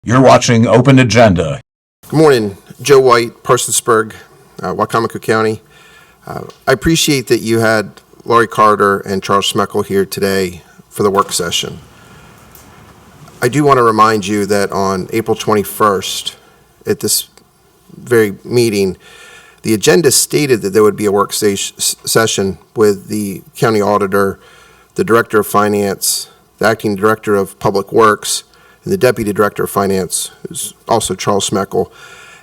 You're watching Open Agenda. Good morning, Joe White, Parsonsburg, Wacomico County. I appreciate that you had Laurie Carter and Charles Schmeckel here today for the work session. I do want to remind you that on April 21st, at this very meeting, the agenda stated that there would be a work session with the county auditor, the director of finance, the acting director of public works, and the deputy director of finance, who's also Charles Schmeckel.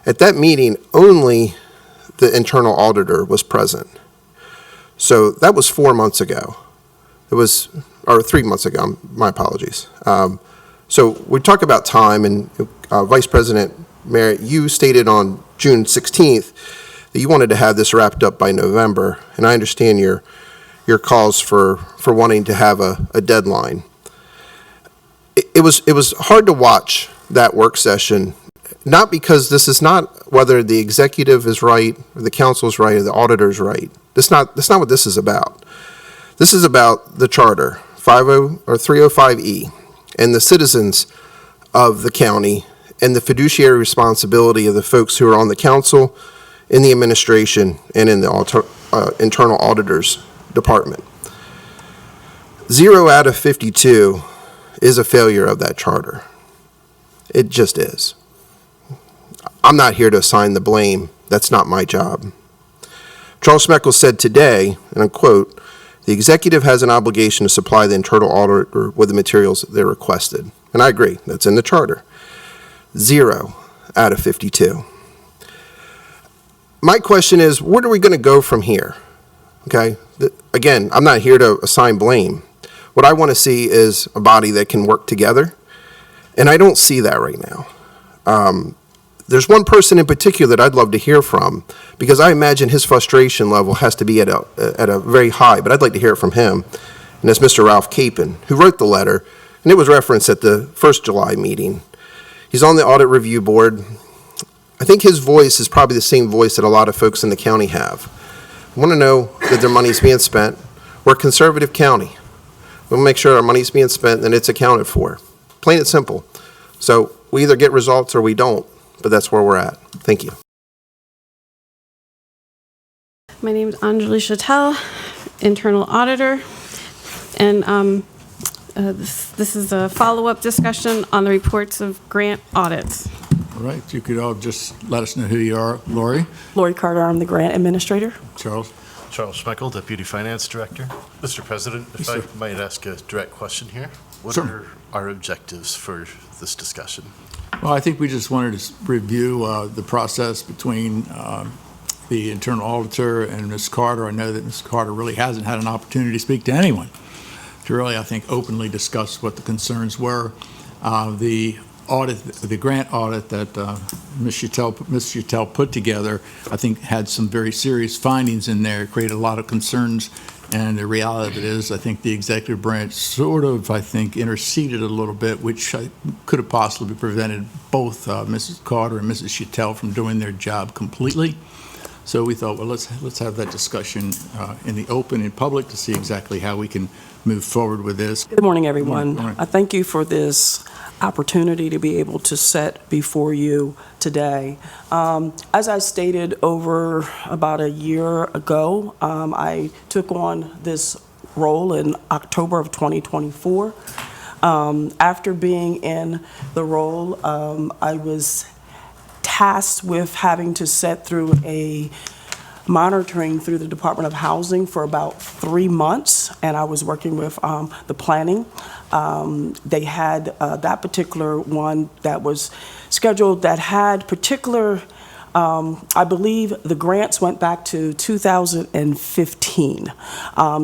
At that meeting, only the internal auditor was present. So that was 4 months ago. Or 3 months ago, my apologies. So we talk about time, and Vice President Merritt, you stated on June 16th that you wanted to have this wrapped up by November, and I understand your cause for wanting to have a deadline. It was hard to watch that work session, not because this is not whether the executive is right, or the council is right, or the auditor is right. That's not what this is about. This is about the charter, 305E, and the citizens of the county, and the fiduciary responsibility of the folks who are on the council, in the administration, and in the internal auditor's department. 0 out of 52 is a failure of that charter. It just is. I'm not here to assign the blame. That's not my job. Charles Schmeckel said today, and I quote, "The executive has an obligation to supply the internal auditor with the materials that they're requested." And I agree, that's in the charter. 0 out of 52. My question is, where are we going to go from here? Okay, again, I'm not here to assign blame. What I want to see is a body that can work together, and I don't see that right now. There's one person in particular that I'd love to hear from, because I imagine his frustration level has to be at a very high, but I'd like to hear it from him, and that's Mr. Ralph Capon, who wrote the letter, and it was referenced at the first July meeting. He's on the audit review board. I think his voice is probably the same voice that a lot of folks in the county have. I want to know that their money's being spent. We're a conservative county. We'll make sure our money's being spent and it's accounted for. Plain and simple. So we either get results or we don't, but that's where we're at. Thank you. My name is Anjali Chattel, internal auditor, and this is a follow-up discussion on the reports of grant audits. All right, you could all just let us know who you are. Laurie? Laurie Carter, I'm the grant administrator. Charles? Charles Schmeckel, Deputy Finance Director. Mr. President, if I might ask a direct question here, what are our objectives for this discussion? Well, I think we just wanted to review the process between the internal auditor and Ms. Carter. I know that Ms. Carter really hasn't had an opportunity to speak to anyone, to really, I think, openly discuss what the concerns were. The grant audit that Ms. Chattel put together, I think had some very serious findings in there, created a lot of concerns, and the reality of it is, I think the executive branch sort of, I think, interceded a little bit, which could have possibly prevented both Mrs. Carter and Mrs. Chattel from doing their job completely. So we thought, well, let's have that discussion in the open, in public, to see exactly how we can move forward with this. Good morning, everyone. Good morning. I thank you for this opportunity to be able to set before you today. As I stated over about a year ago, I took on this role in October of 2024. After being in the role, I was tasked with having to set through a monitoring through the Department of Housing for about 3 months, and I was working with the planning. They had that particular one that was scheduled that had particular, I believe the grants went back to 2015.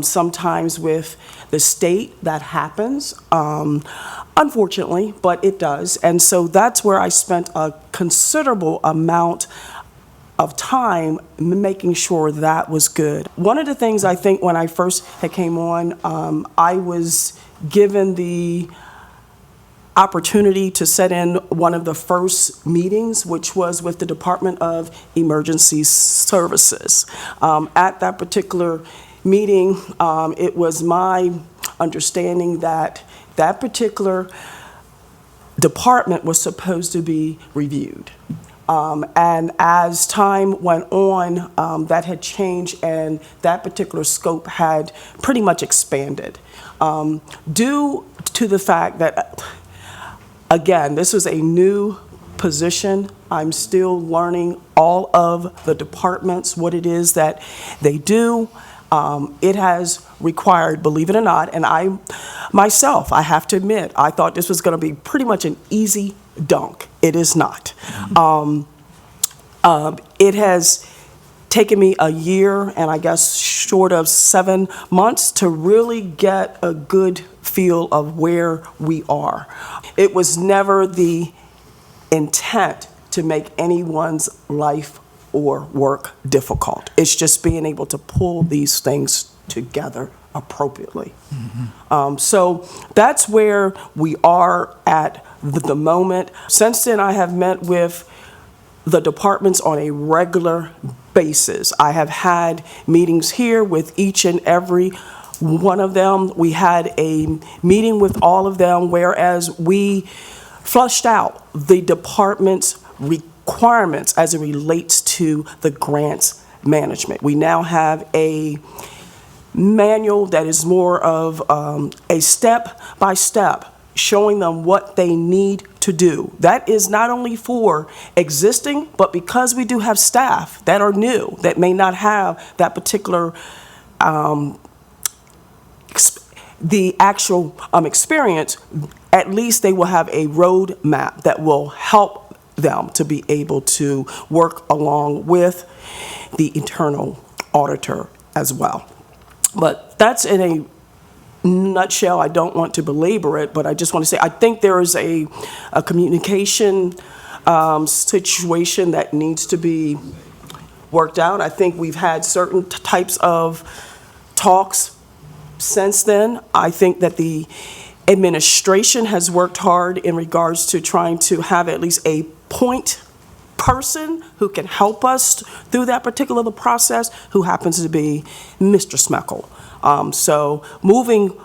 Sometimes with the state that happens, unfortunately, but it does. And so that's where I spent a considerable amount of time making sure that was good. One of the things I think when I first had came on, I was given the opportunity to set in one of the first meetings, which was with the Department of Emergency Services. At that particular meeting, it was my understanding that that particular department was supposed to be reviewed. And as time went on, that had changed and that particular scope had pretty much expanded. Due to the fact that, again, this was a new position, I'm still learning all of the departments, what it is that they do. It has required, believe it or not, and I have to admit, I thought this was going to be pretty much an easy dunk. It is not. It has taken me a year and I guess short of 7 months to really get a good feel of where we are. It was never the intent to make anyone's life or work difficult. It's just being able to pull these things together appropriately. So that's where we are at the moment. Since then, I have met with the departments on a regular basis. I have had meetings here with each and every one of them. We had a meeting with all of them, whereas we flushed out the department's requirements as it relates to the grants management. We now have a manual that is more of a step-by-step, showing them what they need to do. That is not only for existing, but because we do have staff that are new, that may not have that particular the actual experience, at least they will have a road map that will help them to be able to work along with the internal auditor as well. But that's in a nutshell. I don't want to belabor it, but I just want to say I think there is a communication situation that needs to be worked out. I think we've had certain types of talks since then. I think that the administration has worked hard in regards to trying to have at least a point person who can help us through that particular process, who happens to be Mr. Smeckle. So moving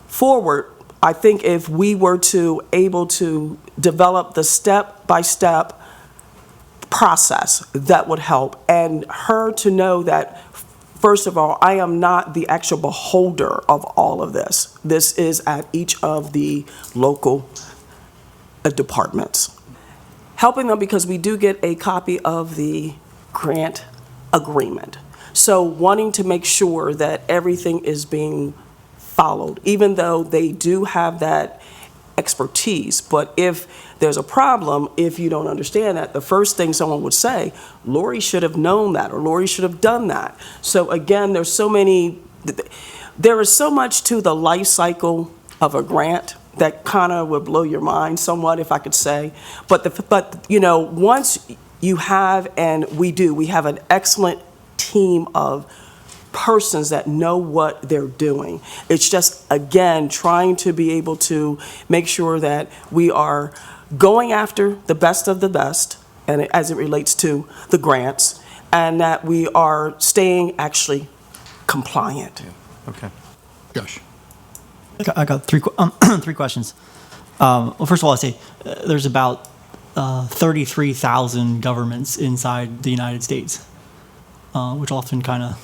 forward, I think if we were to able to develop the step-by-step process, that would help. And her to know that, first of all, I am not the actual beholder of all of this. This is at each of the local departments. Helping them because we do get a copy of the grant agreement. So wanting to make sure that everything is being followed, even though they do have that expertise. But if there's a problem, if you don't understand that, the first thing someone would say, Lori should have known that, or Lori should have done that. So again, there is so much to the life cycle of a grant that kind of would blow your mind somewhat, if I could say. But you know, once you have, and we have an excellent team of persons that know what they're doing. It's just, again, trying to be able to make sure that we are going after the best of the best, and as it relates to the grants, and that we are staying actually compliant. Okay. Josh. I got three questions. Well, first of all, I say there's about 33,000 governments inside the United States, which often kind of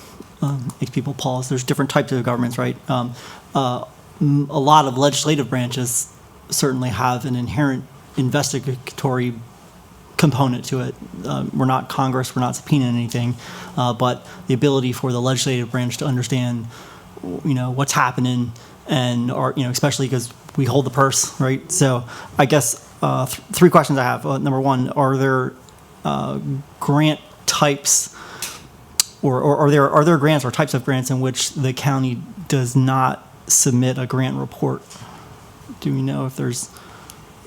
makes people pause. There's different types of governments, right? A lot of legislative branches certainly have an inherent investigatory component to it. We're not Congress, we're not subpoenaing anything, but the ability for the legislative branch to understand, what's happening, and especially because we hold the purse, right? So I guess three questions I have. Number one, are there grant types, or are there grants or types of grants in which the county does not submit a grant report? Do we know if there's?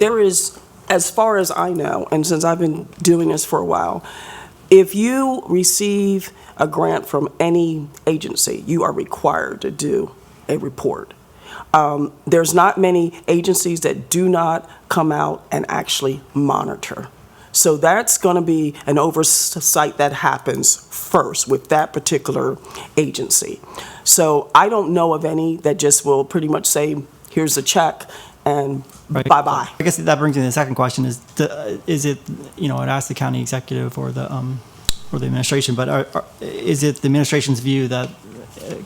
There is, as far as I know, and since I've been doing this for a while, if you receive a grant from any agency, you are required to do a report. There's not many agencies that do not come out and actually monitor. So that's going to be an oversight that happens first with that particular agency. So I don't know of any that just will pretty much say, here's a check, and Right. bye-bye. I guess that brings me to the second question: is it, I'd ask the county executive or the administration, but is it the administration's view that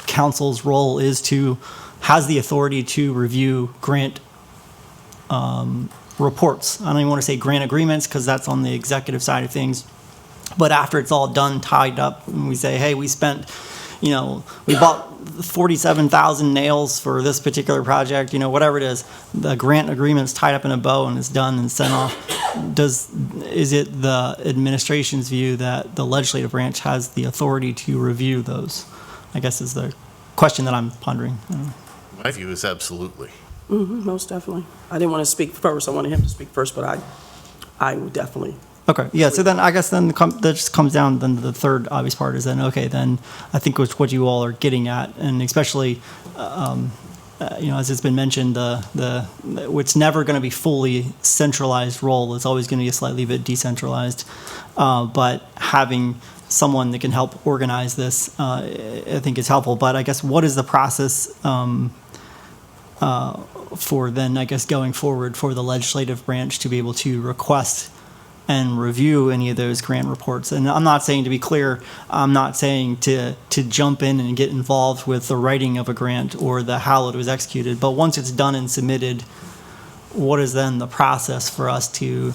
council's role has the authority to review grant reports? I don't even want to say grant agreements because that's on the executive side of things. But after it's all done, tied up, and we say, hey, we spent, we bought 47,000 nails for this particular project, whatever it is, the grant agreement's tied up in a bow and it's done and sent off. Is it the administration's view that the legislative branch has the authority to review those? I guess is the question that I'm pondering. My view is absolutely. Most definitely. I didn't want to speak first. I wanted him to speak first, but I would definitely. Okay, yeah, so then I guess then that just comes down, then the third obvious part is then, okay, then I think what you all are getting at, and especially, as it's been mentioned, it's never going to be fully centralized role. It's always going to be a slightly bit decentralized, but having someone that can help organize this, I think is helpful. But I guess what is the process for then, I guess, going forward for the legislative branch to be able to request and review any of those grant reports? And I'm not saying, to be clear, I'm not saying to jump in and get involved with the writing of a grant or how it was executed. But once it's done and submitted, what is then the process for us to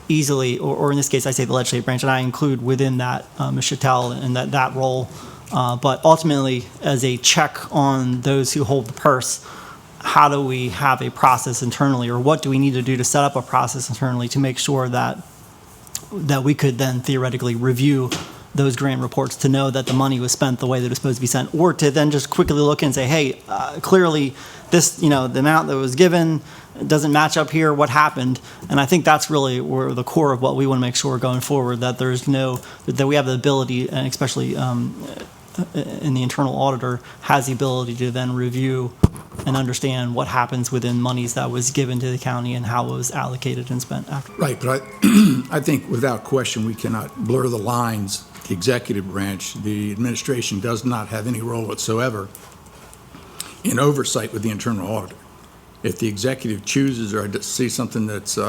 easily, or in this case, I say the legislative branch, and I include within that Ms. Chattel and that role, but ultimately as a check on those who hold the purse, how do we have a process internally, or what do we need to do to set up a process internally to make sure that we could then theoretically review those grant reports to know that the money was spent the way that it was supposed to be spent, or to then just quickly look and say, hey, clearly this, the amount that was given doesn't match up here, what happened? And I think that's really where the core of what we want to make sure going forward, that that we have the ability, and especially in the internal auditor, has the ability to then review and understand what happens within monies that was given to the county and how it was allocated and spent after. Right, but I think without question, we cannot blur the lines. The executive branch, the administration does not have any role whatsoever in oversight with the internal auditor. If the executive chooses or sees something that's,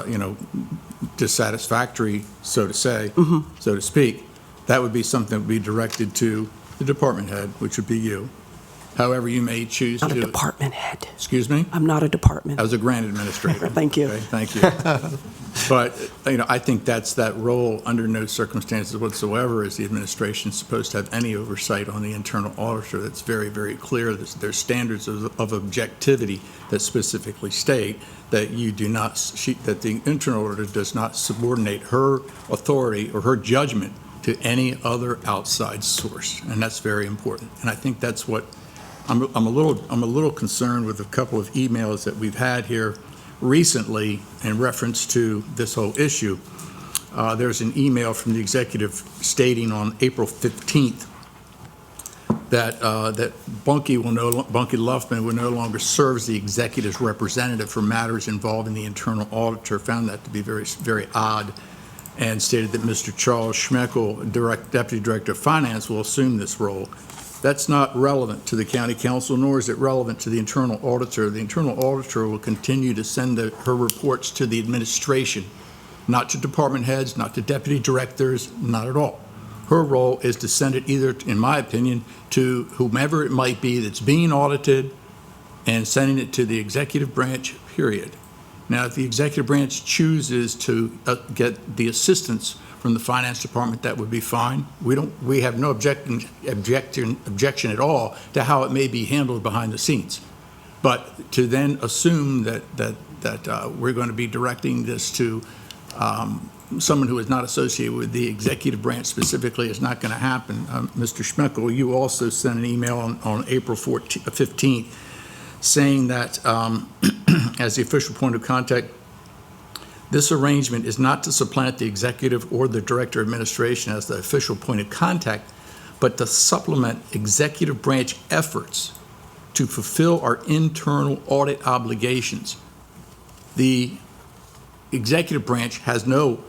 dissatisfactory, so to say, so to speak, that would be something that would be directed to the department head, which would be you. However, you may choose to. Not a department head. Excuse me? I'm not a department. I was a grant administrator. Thank you. Okay, thank you. But, I think that role, under no circumstances whatsoever, is the administration supposed to have any oversight on the internal auditor. That's very, very clear. There's standards of objectivity that specifically state that that the internal auditor does not subordinate her authority or her judgment to any other outside source, and that's very important. And I think that's what I'm a little concerned with a couple of emails that we've had here recently in reference to this whole issue. There's an email from the executive stating on April 15th that Bunky Luffman will no longer serve as the executive's representative for matters involving the internal auditor. Found that to be very, very odd, and stated that Mr. Charles Schmeckel, Deputy Director of Finance, will assume this role. That's not relevant to the county council, nor is it relevant to the internal auditor. The internal auditor will continue to send her reports to the administration, not to department heads, not to deputy directors, not at all. Her role is to send it either, in my opinion, to whomever it might be that's being audited, and sending it to the executive branch, period. Now, if the executive branch chooses to get the assistance from the finance department, that would be fine. We have no objection at all to how it may be handled behind the scenes. But to then assume that we're going to be directing this to someone who is not associated with the executive branch specifically is not going to happen. Mr. Schmeckel, you also sent an email on April 15th saying that as the official point of contact, this arrangement is not to supplant the executive or the director of administration as the official point of contact, but to supplement executive branch efforts to fulfill our internal audit obligations. The executive branch has no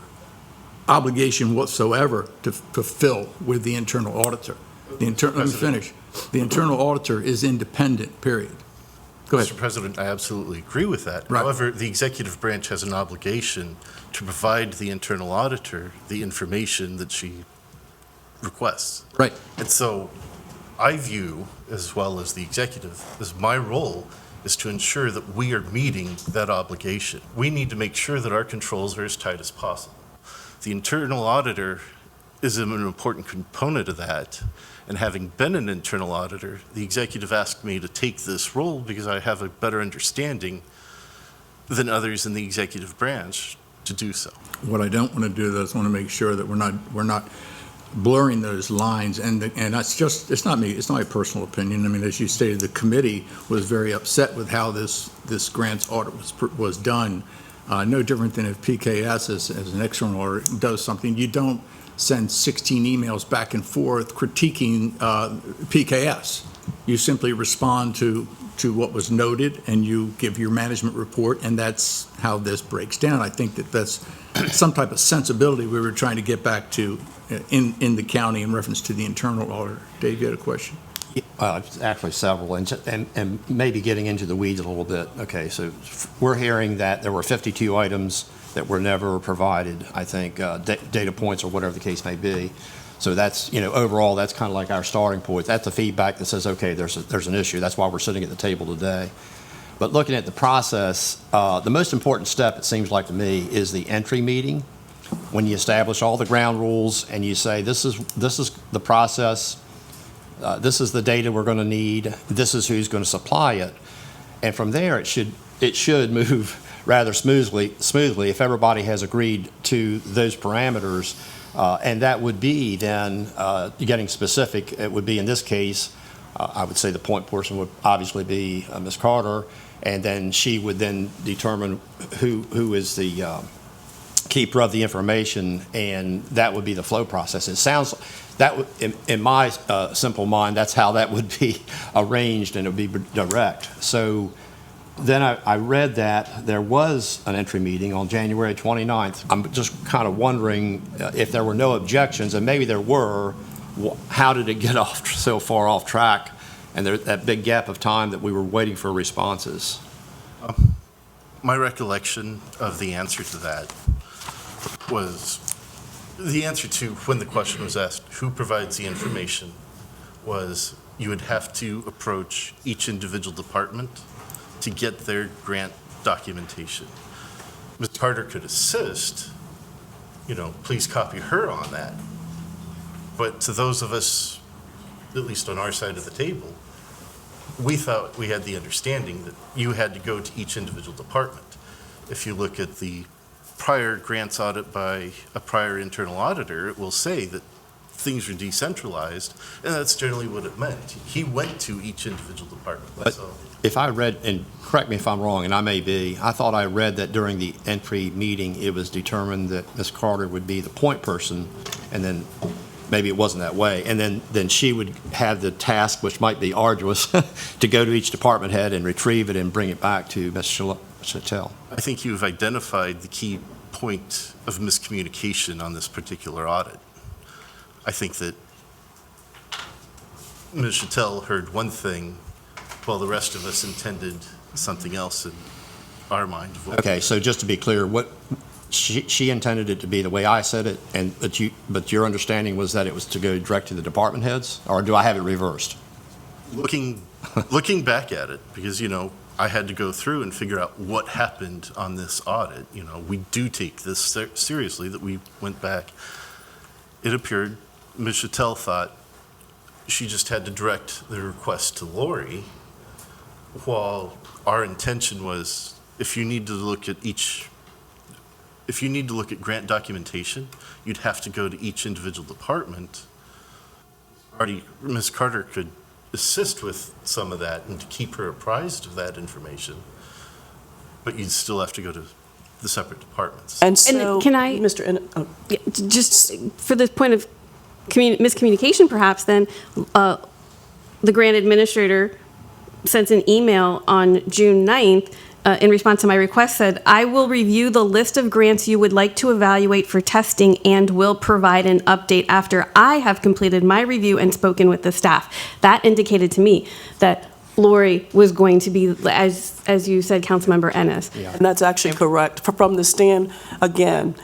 obligation whatsoever to fulfill with the internal auditor. Let me finish. The internal auditor is independent, period. Go ahead. Mr. President, I absolutely agree with that. Right. However, the executive branch has an obligation to provide the internal auditor the information that she requests. Right. And so I view, as well as the executive, as my role is to ensure that we are meeting that obligation. We need to make sure that our controls are as tight as possible. The internal auditor is an important component of that. And having been an internal auditor, the executive asked me to take this role because I have a better understanding than others in the executive branch to do so. What I don't want to do, though, is want to make sure that we're not blurring those lines, and that's just, it's not me, it's not my personal opinion. I mean, as you stated, the committee was very upset with how this grants audit was done. No different than if PKS, as an external auditor, does something. You don't send 16 emails back and forth critiquing PKS. You simply respond to what was noted, and you give your management report, and that's how this breaks down. I think that's some type of sensibility we were trying to get back to in the county in reference to the internal auditor. Dave, you had a question? Actually, several, and maybe getting into the weeds a little bit. Okay, so we're hearing that there were 52 items that were never provided, I think, data points or whatever the case may be. So that's, overall, that's kind of like our starting point. That's the feedback that says, okay, there's an issue. That's why we're sitting at the table today. But looking at the process, the most important step, it seems like to me, is the entry meeting. When you establish all the ground rules and you say, this is the process, this is the data we're going to need, this is who's going to supply it. And from there, it should move rather smoothly if everybody has agreed to those parameters. And that would be then, getting specific, it would be in this case, I would say the point person would obviously be Ms. Carter, and then she would then determine who is the keeper of the information, and that would be the flow process. It sounds that in my simple mind, that's how that would be arranged, and it would be direct. So then I read that there was an entry meeting on January 29th. I'm just kind of wondering if there were no objections, and maybe there were, how did it get so far off track, and that big gap of time that we were waiting for responses? My recollection of the answer to that was, the answer to when the question was asked, who provides the information, was you would have to approach each individual department to get their grant documentation. Ms. Carter could assist, please copy her on that. But to those of us, at least on our side of the table, we thought we had the understanding that you had to go to each individual department. If you look at the prior grants audit by a prior internal auditor, it will say that things were decentralized, and that's generally what it meant. He went to each individual department. But if I read, and correct me if I'm wrong, and I may be, I thought I read that during the entry meeting, it was determined that Ms. Carter would be the point person, and then maybe it wasn't that way, and then she would have the task, which might be arduous, to go to each department head and retrieve it and bring it back to Ms. Chattel. I think you've identified the key point of miscommunication on this particular audit. I think that Ms. Chattel heard one thing while the rest of us intended something else in our mind. Okay, so just to be clear, what she intended it to be the way I said it, but your understanding was that it was to go direct to the department heads, or do I have it reversed? Looking back at it, because I had to go through and figure out what happened on this audit. We do take this seriously, that we went back. It appeared Ms. Chattel thought she just had to direct the request to Lori, while our intention was, if you need to look at grant documentation, you'd have to go to each individual department. Ms. Carter could assist with some of that and to keep her apprised of that information, but you'd still have to go to the separate departments. And so, can I, yeah, just for the point of miscommunication, perhaps then, the grant administrator sent an email on June 9th in response to my request, said, I will review the list of grants you would like to evaluate for testing and will provide an update after I have completed my review and spoken with the staff. That indicated to me that Lori was going to be, as you said, Councilmember Ennis. And that's actually correct. From the stand, again,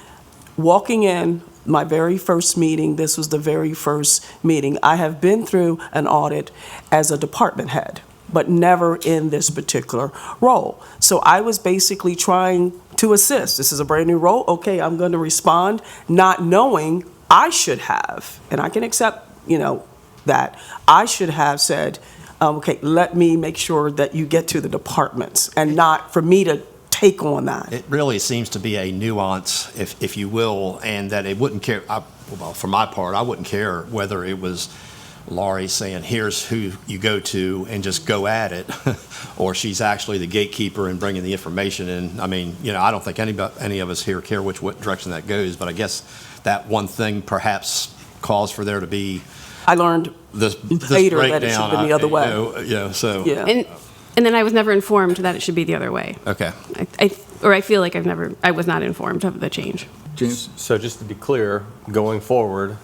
walking in my very first meeting, this was the very first meeting. I have been through an audit as a department head, but never in this particular role. So I was basically trying to assist. This is a brand new role. Okay, I'm going to respond, not knowing I should have, and I can accept, that I should have said, okay, let me make sure that you get to the departments, and not for me to take on that. It really seems to be a nuance, if you will, and that it wouldn't care, well, for my part, I wouldn't care whether it was Laurie saying, here's who you go to and just go at it, or she's actually the gatekeeper and bringing the information in. I mean, I don't think any of us here care which direction that goes, but I guess that one thing perhaps calls for there to be I learned this later breakdown. that it should have been the other way. So. Yeah. And then I was never informed that it should be the other way. Okay. I feel like I was not informed of the change. James? So just to be clear, going forward,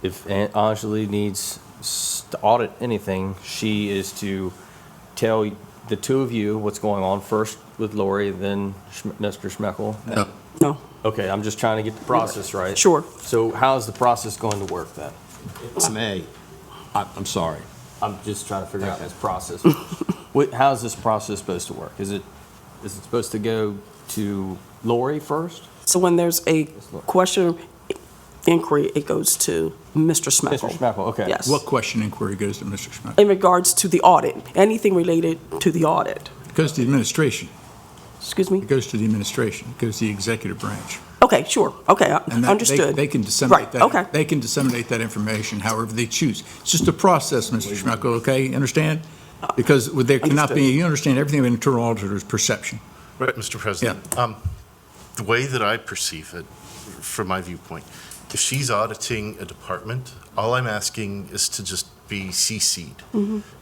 if Aunt Anjali needs to audit anything, she is to tell the two of you what's going on, first with Lori, then Mr. Schmeckel? No. Okay, I'm just trying to get the process right. Sure. So how's the process going to work then? I'm sorry. I'm just trying to figure out this process. How's this process supposed to work? Is it supposed to go to Lori first? So when there's a question inquiry, it goes to Mr. Schmeckel. Mr. Schmeckel, okay. Yes. What question inquiry goes to Mr. Schmidt? In regards to the audit, anything related to the audit. It goes to the administration. Excuse me? It goes to the administration. It goes to the executive branch. Okay, sure. Okay, And that- understood. They can disseminate Right, that. okay. They can disseminate that information however they choose. It's just a process, Mr. Schmeckel, okay? Understand? Because there cannot be, you understand, everything of an internal auditor is perception. Right, Mr. President. The way that I perceive it, from my viewpoint, if she's auditing a department, all I'm asking is to just be CC'd.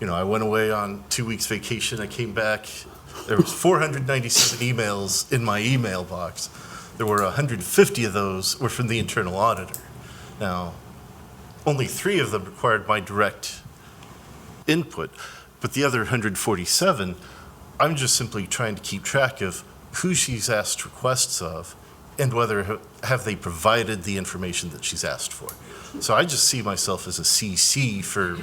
I went away on 2 weeks vacation, I came back, there was 497 emails in my email box. There were 150 of those were from the internal auditor. Now, only 3 of them required my direct input, but the other 147, I'm just simply trying to keep track of who she's asked requests of and whether have they provided the information that she's asked for. So I just see myself as a CC for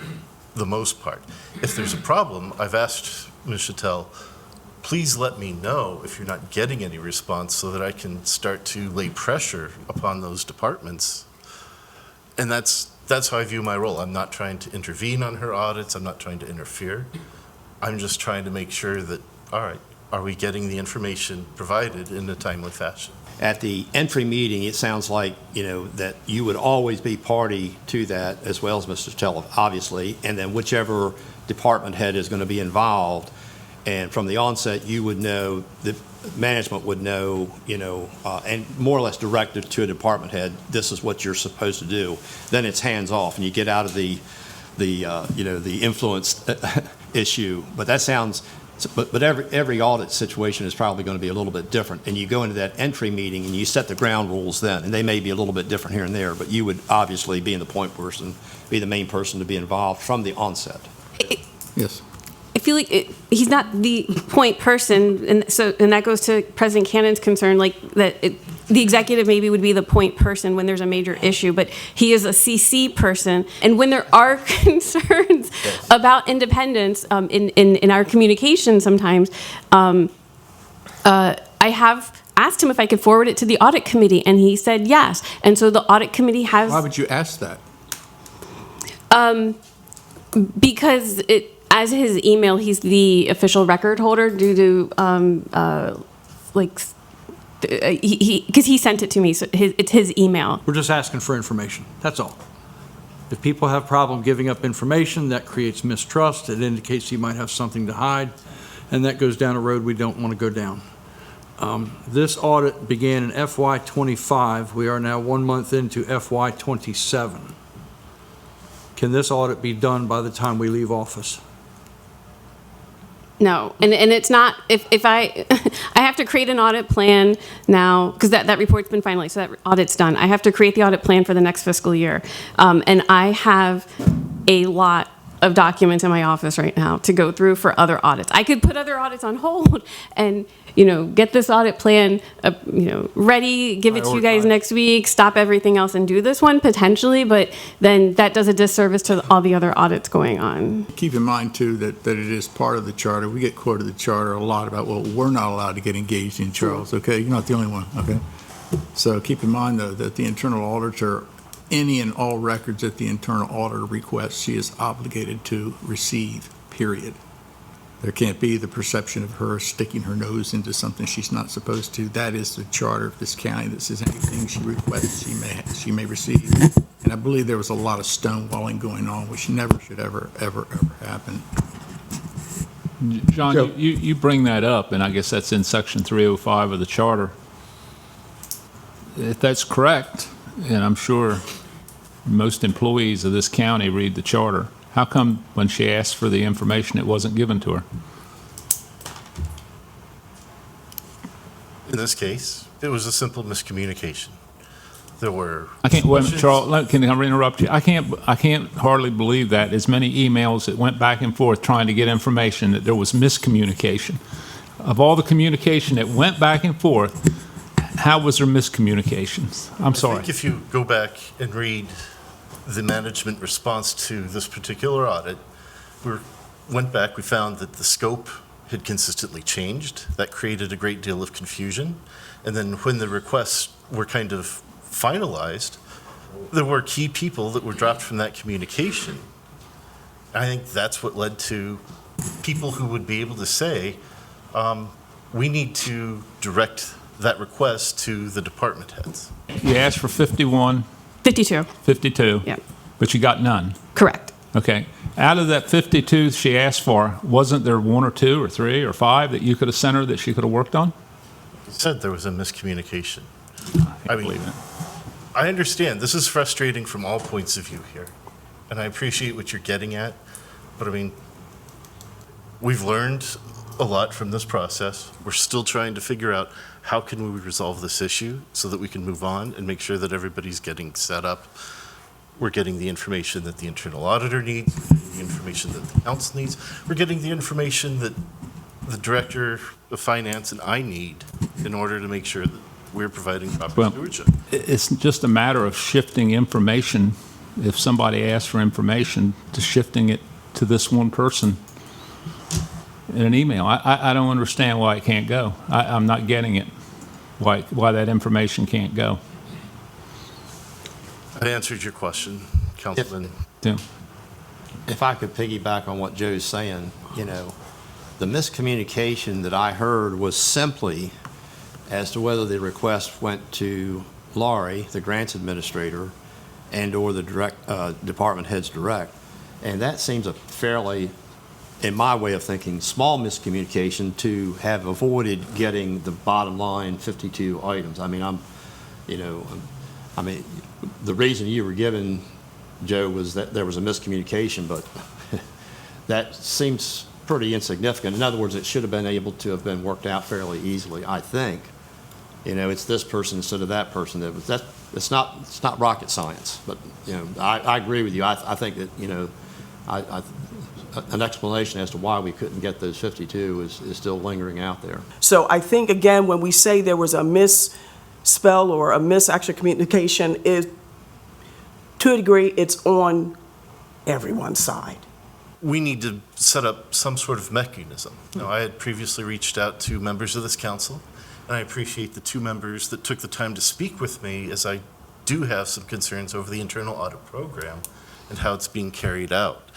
the most part. If there's a problem, I've asked Ms. Chattel, please let me know if you're not getting any response so that I can start to lay pressure upon those departments. And that's how I view my role. I'm not trying to intervene on her audits. I'm not trying to interfere. I'm just trying to make sure that, all right, are we getting the information provided in a timely fashion? At the entry meeting, it sounds like, that you would always be party to that, as well as Mr. Chattel, obviously, and then whichever department head is going to be involved. And from the onset, you would know, the management would know, and more or less directed to a department head, this is what you're supposed to do. Then it's hands off, and you get out of the influence issue. But that sounds, but every audit situation is probably going to be a little bit different. And you go into that entry meeting and you set the ground rules then, and they may be a little bit different here and there, but you would obviously be be the main person to be involved from the onset. Yes. I feel like he's not the point person, and that goes to President Cannon's concern, the executive maybe would be the point person when there's a major issue, but he is a CC person, and when there are concerns about independence in our communication sometimes, I have asked him if I could forward it to the audit committee, and he said yes, and so the audit committee has. Why would you ask that? Because as his email, he's the official record holder due to because he sent it to me, so it's his email. We're just asking for information, that's all. If people have problem giving up information, that creates mistrust, it indicates you might have something to hide, and that goes down a road we don't want to go down. This audit began in FY '25. We are now 1 month into FY '27. Can this audit be done by the time we leave office? No, and it's not, if I have to create an audit plan now, because that report's been finalized, so that audit's done. I have to create the audit plan for the next fiscal year. And I have a lot of documents in my office right now to go through for other audits. I could put other audits on hold and, get this audit plan, ready, give it to you guys Prioritize. next week, stop everything else and do this one potentially, but then that does a disservice to all the other audits going on. Keep in mind, too, that it is part of the charter. We get quoted the charter a lot about, well, we're not allowed to get engaged in, Charles, okay? You're not the only one, okay? So keep in mind, though, that the internal auditor, any and all records that the internal auditor requests, she is obligated to receive, period. There can't be the perception of her sticking her nose into something she's not supposed to. That is the charter of this county that says anything she requests, she may receive. And I believe there was a lot of stonewalling going on, which never should ever happen. John, you bring that up, and I guess that's in Section 305 of the Charter. If that's correct, and I'm sure most employees of this county read the Charter, how come when she asked for the information, it wasn't given to her? In this case, it was a simple miscommunication. There were. I can't, wait a minute, questions- Charles, can I interrupt you? I can't hardly believe that as many emails that went back and forth trying to get information, that there was miscommunication. Of all the communication that went back and forth, how was there miscommunications? I'm I sorry. think if you go back and read the management response to this particular audit, went back, we found that the scope had consistently changed. That created a great deal of confusion. And then when the requests were kind of finalized, there were key people that were dropped from that communication. I think that's what led to people who would be able to say, we need to direct that request to the department heads. You asked for 51, 52, 52. yeah, But you got none. correct. Okay. Out of that 52 she asked for, wasn't there 1 or 2 or 3 or 5 that you could have sent her that she could have worked on? You said there was a miscommunication. I mean, believe it. I understand, this is frustrating from all points of view here, and I appreciate what you're getting at, but I mean, we've learned a lot from this process. We're still trying to figure out how can we resolve this issue so that we can move on and make sure that everybody's getting set up. We're getting the information that the internal auditor needs, we're getting the information that the council needs, we're getting the information that the director of finance and I need in order to make sure that we're providing proper Well, stewardship. It's just a matter of shifting information. If somebody asks for information, to shifting it to this one person in an email. I don't understand why it can't go. I'm not getting it, why that information can't go. I answered your question, Councilman. Tim? If I could piggyback on what Joe's saying, the miscommunication that I heard was simply as to whether the request went to Laurie, the grants administrator, and/or the department heads direct. And that seems a fairly, in my way of thinking, small miscommunication to have avoided getting the bottom line 52 items. I mean, the reason you were given, Joe, was that there was a miscommunication, but that seems pretty insignificant. In other words, it should have been able to have been worked out fairly easily, I think. It's this person instead of that person. It's not rocket science, but, I agree with you. I think that, an explanation as to why we couldn't get those 52 is still lingering out there. So I think, again, when we say there was a misspell or a misactual communication, to a degree, it's on everyone's side. We need to set up some sort of mechanism. I had previously reached out to members of this council, and I appreciate the 2 members that took the time to speak with me, as I do have some concerns over the internal audit program and how it's being carried out.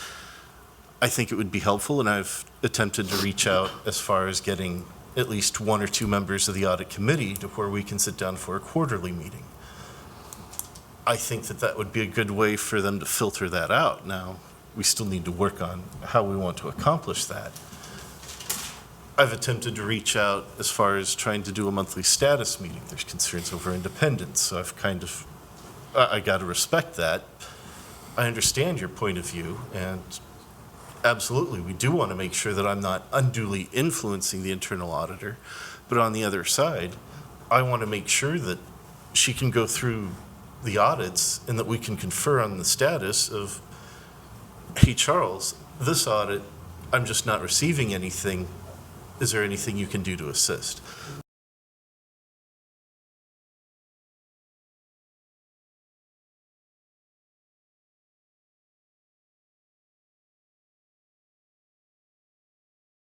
I think it would be helpful, and I've attempted to reach out as far as getting at least 1 or 2 members of the audit committee to where we can sit down for a quarterly meeting. I think that would be a good way for them to filter that out. Now, we still need to work on how we want to accomplish that. I've attempted to reach out as far as trying to do a monthly status meeting. There's concerns over independence, so I got to respect that. I understand your point of view, and absolutely, we do want to make sure that I'm not unduly influencing the internal auditor. But on the other side, I want to make sure that she can go through the audits and that we can confer on the status of hey, Charles, this audit, I'm just not receiving anything. Is there anything you can do to assist?